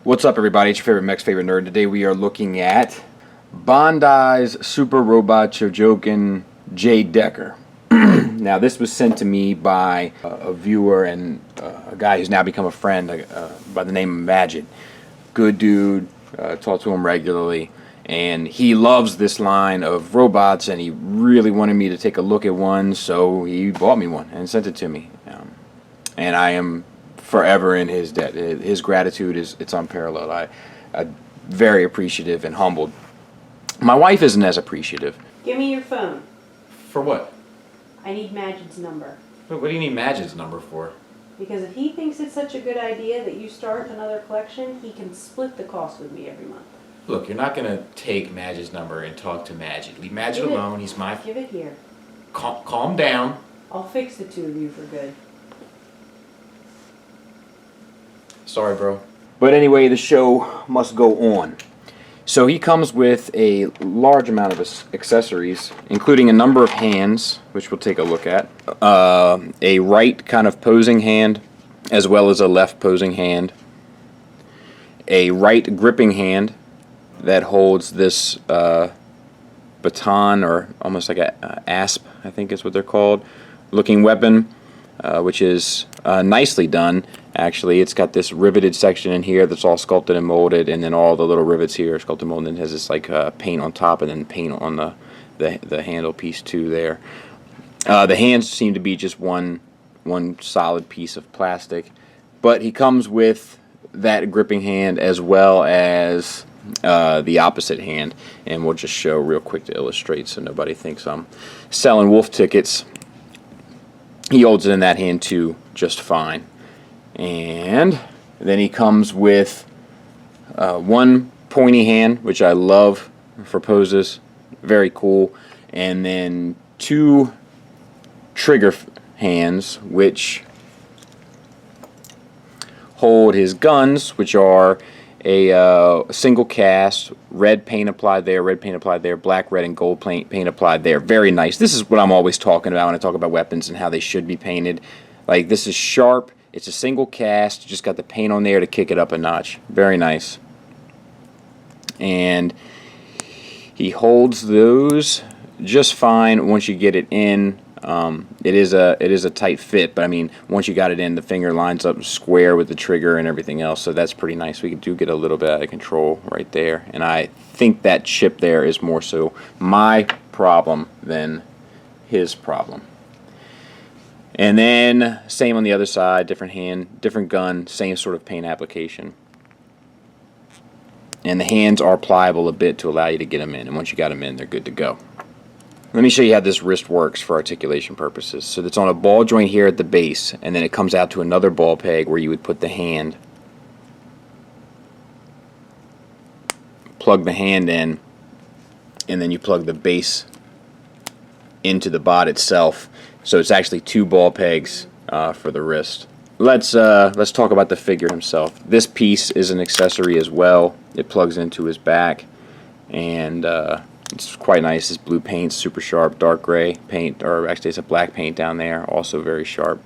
What's up, everybody? It's your favorite mech's favorite nerd. Today we are looking at BanDai's Super Robot Chogokin J-Decker. Now, this was sent to me by a viewer and a guy who's now become a friend by the name of Majid. Good dude, talk to him regularly, and he loves this line of robots, and he really wanted me to take a look at one, so he bought me one and sent it to me. And I am forever in his debt. His gratitude it's unparalleled. I'm very appreciative and humbled. My wife isn't as appreciative. Give me your phone. For what? I need Majid's number. What do you need Majid's number for? Because if he thinks it's such a good idea that you start another collection, he can split the cost with me every month. Look, you're not going to take Majid's number and talk to Majid. Leave Majid alone. He's my... Give it here. Calm down. I'll fix the two of you for good. Sorry, bro. But anyway, the show must go on. So he comes with a large amount of accessories, including a number of hands, which we'll take a look at. A right kind of posing hand, as well as a left posing hand. A right gripping hand that holds this baton, or almost like a asp, I think is what they're called, looking weapon, which is nicely done. Actually, it's got this riveted section in here that's all sculpted and molded, and then all the little rivets here are sculpted and molded, and it has this like paint on top and then paint on the handle piece too there. The hands seem to be just one solid piece of plastic, but he comes with that gripping hand as well as the opposite hand, and we'll just show real quick to illustrate so nobody thinks I'm selling wolf tickets. He holds it in that hand too just fine. And then he comes with one pointy hand, which I love for poses, very cool, and then two trigger hands, which hold his guns, which are a single cast, red paint applied there, black, red, and gold paint applied there. Very nice. This is what I'm always talking about when I talk about weapons and how they should be painted. Like, this is sharp. It's a single cast, just got the paint on there to kick it up a notch. Very nice. And he holds those just fine once you get it in. It is a tight fit, but I mean, once you got it in, the finger lines up square with the trigger and everything else, so that's pretty nice. We do get a little bit out of control right there, and I think that chip there is more so my problem than his problem. And then, same on the other side, different hand, different gun, same sort of paint application. And the hands are pliable a bit to allow you to get them in, and once you got them in, they're good to go. Let me show you how this wrist works for articulation purposes. So it's on a ball joint here at the base, and then it comes out to another ball peg where you would put the hand. Plug the hand in, and then you plug the base into the bot itself. So it's actually two ball pegs for the wrist. Let's talk about the figure himself. This piece is an accessory as well. It plugs into his back, and it's quite nice. This blue paint, super sharp, dark gray paint, or actually it's a black paint down there, also very sharp.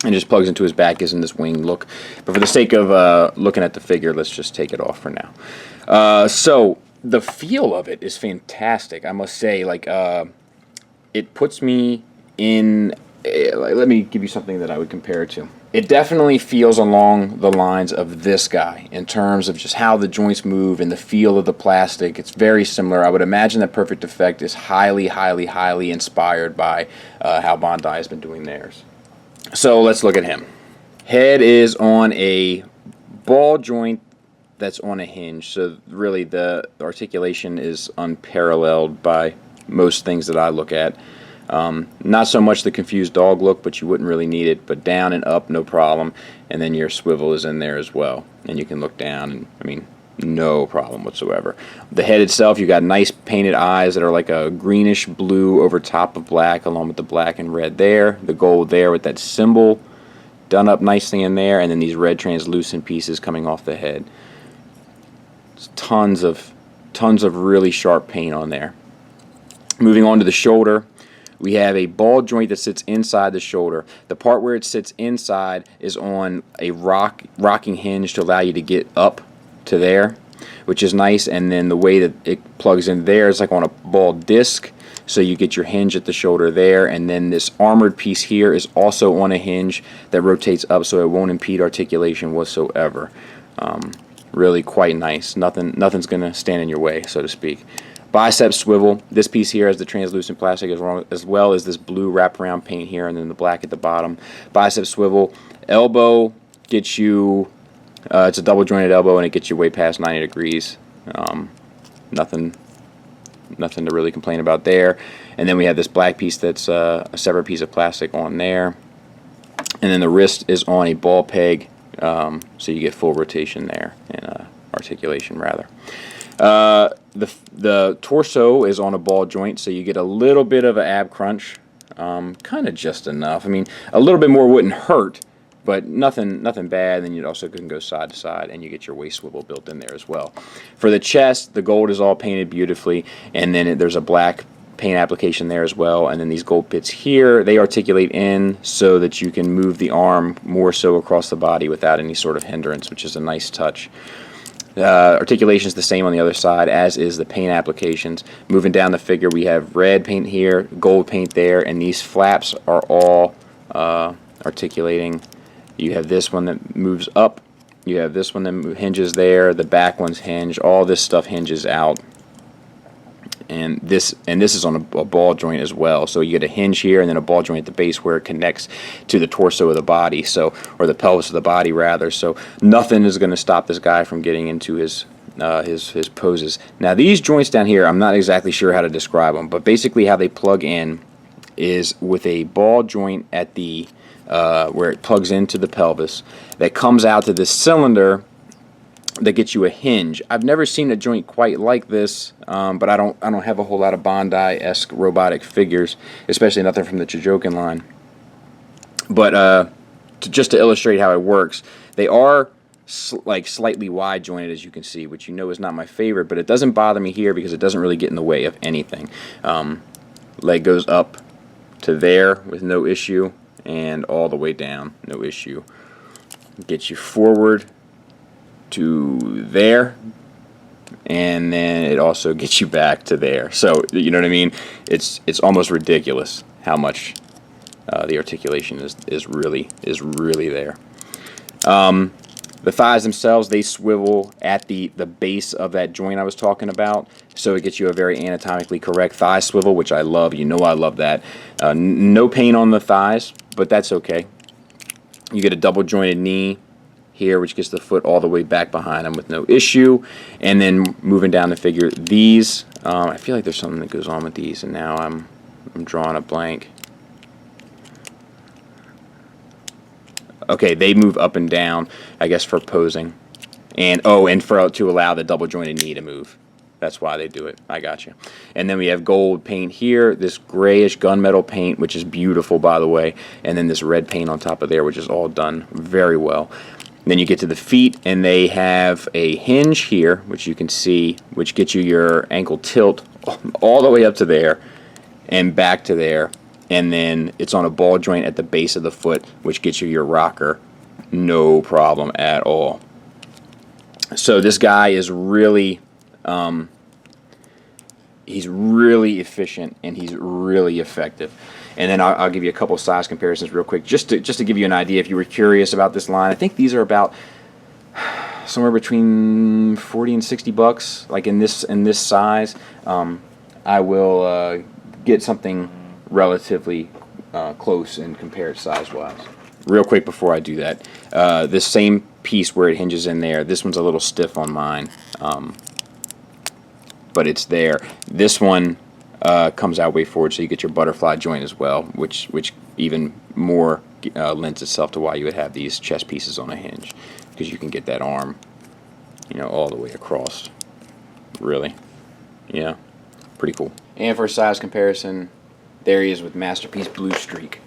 And just plugs into his back, gives him this wing look. But for the sake of looking at the figure, let's just take it off for now. So the feel of it is fantastic, I must say. Like, it puts me in, let me give you something that I would compare it to. It definitely feels along the lines of this guy in terms of just how the joints move and the feel of the plastic. It's very similar. I would imagine that Perfect Effect is highly, highly, highly inspired by how BanDai has been doing theirs. So let's look at him. Head is on a ball joint that's on a hinge, so really the articulation is unparalleled by most things that I look at. Not so much the confused dog look, but you wouldn't really need it, but down and up, no problem. And then your swivel is in there as well, and you can look down, and I mean, No problem whatsoever. The head itself, you got nice painted eyes that are like a greenish blue over top of black, along with the black and red there. The gold there with that symbol done up nicely in there, and then these red translucent pieces coming off the head. It's tons of really sharp paint on there. Moving on to the shoulder, we have a ball joint that sits inside the shoulder. The part where it sits inside is on a rocking hinge to allow you to get up to there, which is nice. And then the way that it plugs in there is like on a ball disc, so you get your hinge at the shoulder there. And then this armored piece here is also on a hinge that rotates up, so it won't impede articulation whatsoever. Really quite nice. Nothing's gonna stand in your way, so to speak. Biceps swivel. This piece here has the translucent plastic as well as this blue wraparound paint here, and then the black at the bottom. Biceps swivel. Elbow gets you. It's a double jointed elbow, and it gets you way past 90 degrees. Nothing to really complain about there. And then we have this black piece that's a separate piece of plastic on there. And then the wrist is on a ball peg, so you get full rotation there, and articulation rather. The torso is on a ball joint, so you get a little bit of an ab crunch, kind of just enough. I mean, a little bit more wouldn't hurt, but nothing bad. Then you also can go side to side, and you get your waist swivel built in there as well. For the chest, the gold is all painted beautifully, and then there's a black paint application there as well. And then these gold pits here, they articulate in so that you can move the arm more so across the body without any sort of hindrance, which is a nice touch. Articulation is the same on the other side, as is the paint applications. Moving down the figure, we have red paint here, gold paint there, and these flaps are all articulating. You have this one that moves up, you have this one that hinges there, the back one's hinge, all this stuff hinges out. And this is on a ball joint as well. So you get a hinge here and then a ball joint at the base where it connects to the torso of the body, so, or the pelvis of the body rather. So nothing is going to stop this guy from getting into his poses. Now these joints down here, I'm not exactly sure how to describe them, but basically how they plug in is with a ball joint at the where it plugs into the pelvis that comes out to this cylinder that gets you a hinge. I've never seen a joint quite like this, but I don't have a whole lot of Bandai-esque robotic figures, especially nothing from the Chogokin line. But just to illustrate how it works, they are like slightly wide jointed, as you can see, which you know is not my favorite, but it doesn't bother me here because it doesn't really get in the way of anything. Leg goes up to there with no issue, and all the way down, no issue. Gets you forward to there, and then it also gets you back to there. So you know what I mean? It's almost ridiculous how much the articulation is really there. The thighs themselves, they swivel at the base of that joint I was talking about, so it gets you a very anatomically correct thigh swivel, which I love. You know I love that. No paint on the thighs, but that's okay. You get a double jointed knee here, which gets the foot all the way back behind them with no issue. And then moving down the figure, these, I feel like there's something that goes on with these, and now I'm drawing a blank. Okay, they move up and down, I guess, for posing, and to allow the double jointed knee to move. That's why they do it. I got you. And then we have gold paint here, this grayish gunmetal paint, which is beautiful, by the way, and then this red paint on top of there, which is all done very well. Then you get to the feet, and they have a hinge here, which you can see, which gets you your ankle tilt all the way up to there and back to there. And then it's on a ball joint at the base of the foot, which gets you your rocker. No problem at all. So this guy is really, he's really efficient, and he's really effective. And then I'll give you a couple size comparisons real quick, just to give you an idea if you were curious about this line. I think these are about somewhere between 40 and 60 bucks, like in this size. I will get something relatively close and compare it size-wise. Real quick before I do that, this same piece where it hinges in there, this one's a little stiff on mine, but it's there. This one comes out way forward, so you get your butterfly joint as well, which even more lends itself to why you would have these chest pieces on a hinge, because you can get that arm you know, all the way across. Really. Yeah. Pretty cool. And for a size comparison, there he is with Masterpiece Blue Streak.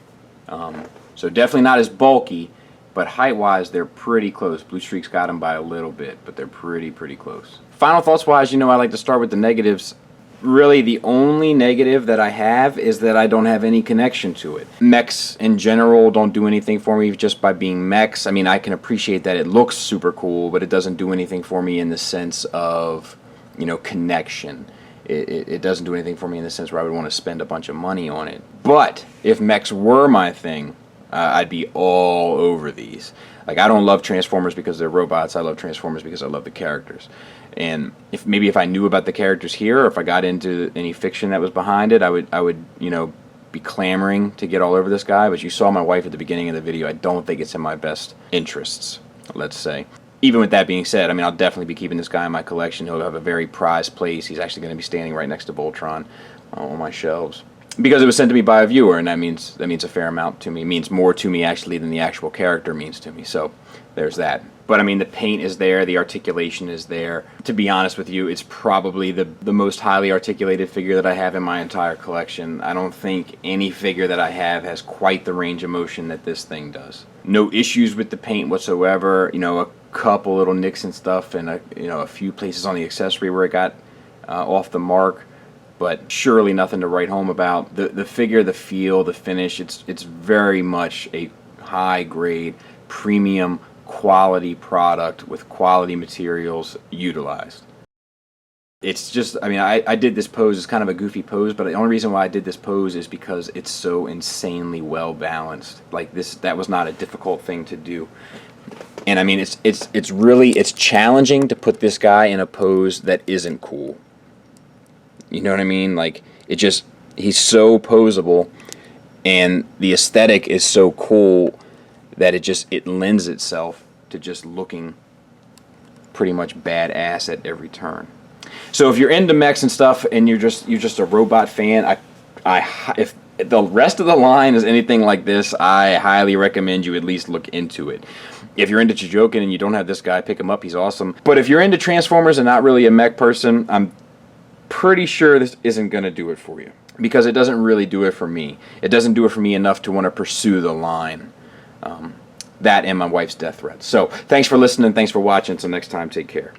So definitely not as bulky, but height-wise, they're pretty close. Blue Streak's got him by a little bit, but they're pretty close. Final thoughts-wise, you know, I like to start with the negatives. Really, the only negative that I have is that I don't have any connection to it. Mechs in general don't do anything for me just by being mechs. I mean, I can appreciate that it looks super cool, but it doesn't do anything for me in the sense of, you know, connection. It doesn't do anything for me in the sense where I would want to spend a bunch of money on it. But if mechs were my thing, I'd be all over these. Like, I don't love Transformers because they're robots. I love Transformers because I love the characters. And if I knew about the characters here, or if I got into any fiction that was behind it, I would you know, be clamoring to get all over this guy. But you saw my wife at the beginning of the video. I don't think it's in my best interests, let's say. Even with that being said, I mean, I'll definitely be keeping this guy in my collection. He'll have a very prized place. He's actually going to be standing right next to Voltron on my shelves. Because it was sent to me by a viewer, and that means a fair amount to me. It means more to me, actually, than the actual character means to me. So there's that. But, I mean, the paint is there. The articulation is there. To be honest with you, it's probably the most highly articulated figure that I have in my entire collection. I don't think any figure that I have has quite the range of motion that this thing does. No issues with the paint whatsoever. You know, a couple little nicks and stuff, and a few places on the accessory where it got off the mark, but surely nothing to write home about. The figure, the feel, the finish, it's very much a high grade, premium, quality product with quality materials utilized. It's just, I mean, I did this pose. It's kind of a goofy pose, but the only reason why I did this pose is because it's so insanely well balanced. Like, that was not a difficult thing to do. And I mean, it's challenging to put this guy in a pose that isn't cool. You know what I mean? Like, he's so posable, and the aesthetic is so cool that it lends itself to just looking pretty much badass at every turn. So if you're into mechs and stuff, and you're just a robot fan, if the rest of the line is anything like this, I highly recommend you at least look into it. If you're into Chogokin and you don't have this guy, pick him up. He's awesome. But if you're into Transformers and not really a mech person, I'm pretty sure this isn't going to do it for you, because it doesn't really do it for me. It doesn't do it for me enough to want to pursue the line. That and my wife's death threats. So thanks for listening. Thanks for watching. Until next time, take care.